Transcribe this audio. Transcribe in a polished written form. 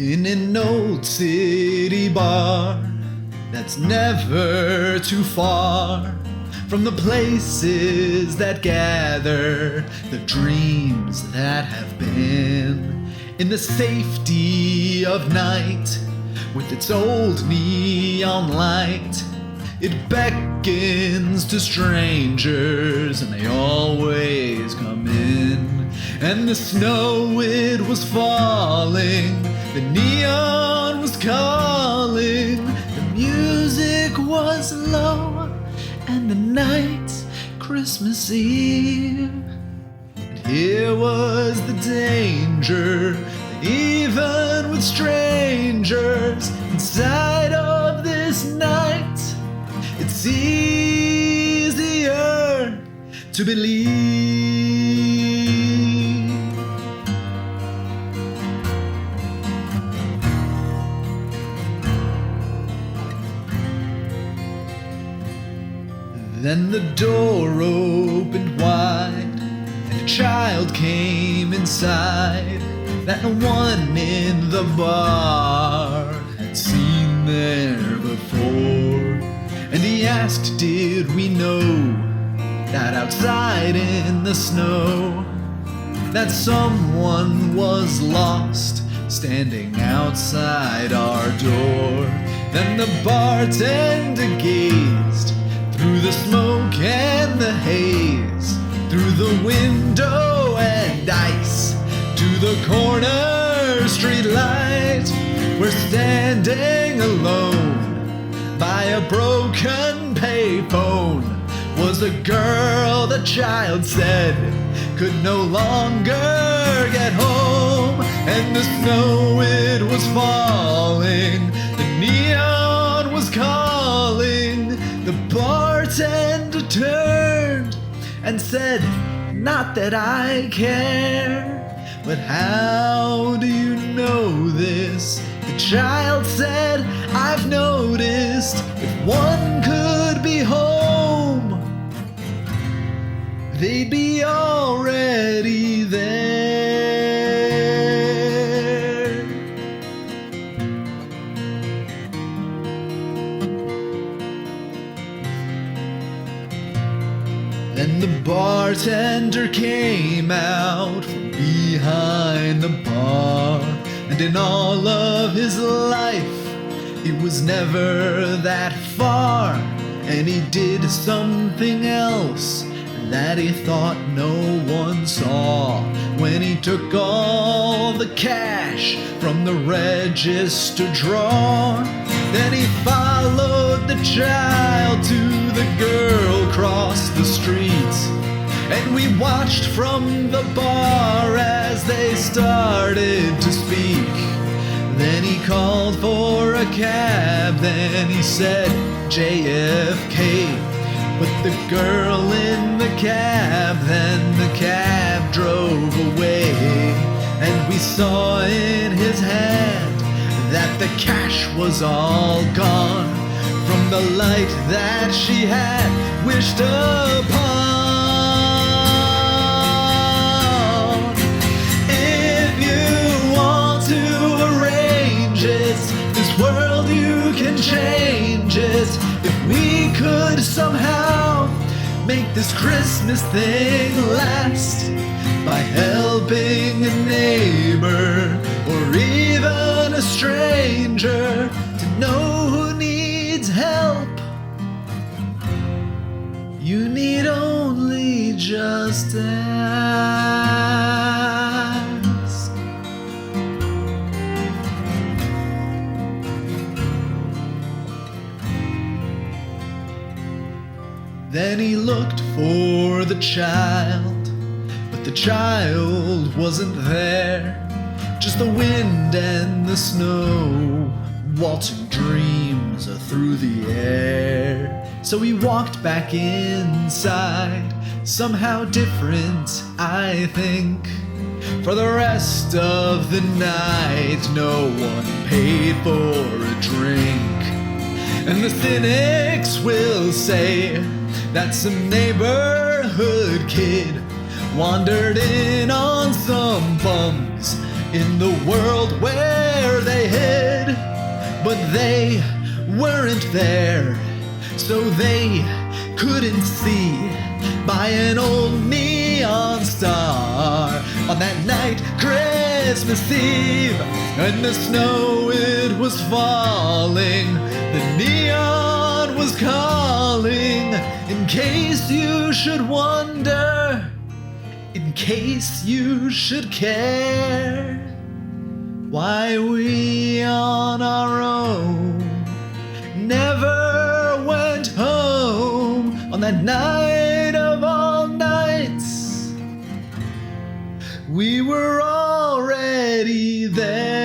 in an old city bar that's never too far from the places that gather the dreams that have been. In the safety of night, with its old neon light, it beckons to strangers, and they always come in. And the snow, it was falling, the neon was calling, the music was low, and the night's Christmas Eve. And here was the danger, that even with strangers inside of this night, it's easier to believe. Then the door opened wide, and a child came inside that no one in the bar had seen there before. And he asked, did we know that outside in the snow that someone was lost standing outside our door? Then the bartender gazed through the smoke and the haze, through the window and ice, to the corner street light, where standing alone by a broken payphone was a girl the child said could no longer get home. And the snow, it was falling, the neon was calling. The bartender turned and said, not that I care, but how do you know this? The child said, I've noticed if one could be home, they'd be already there. Then the bartender came out from behind the bar, and in all of his life, he was never that far. And he did something else that he thought no one saw, when he took all the cash from the register drawer. Then he followed the child to the girl across the street, and we watched from the bar as they started to speak. Then he called for a cab, then he said JFK, put the girl in the cab, then the cab drove away. And we saw in his hand that the cash was all gone from the light that she had wished upon. If you want to arrange it, this world you can change it. If we could somehow make this Christmas thing last by helping a neighbor or even a stranger to know who needs help, you need only just ask. Then he looked for the child, but the child wasn't there. Just the wind and the snow, waltzing dreams through the air. So he walked back inside, somehow different, I think. For the rest of the night, no one paid for a drink. And the cynics will say that some neighborhood kid wandered in on some bums in the world where they hid, but they weren't there, so they couldn't see by an old neon star on that night, Christmas Eve, and the snow it was falling, the neon was calling. In case you should wonder, in case you should care, why we on our own never went home on that night of all nights. We were already there.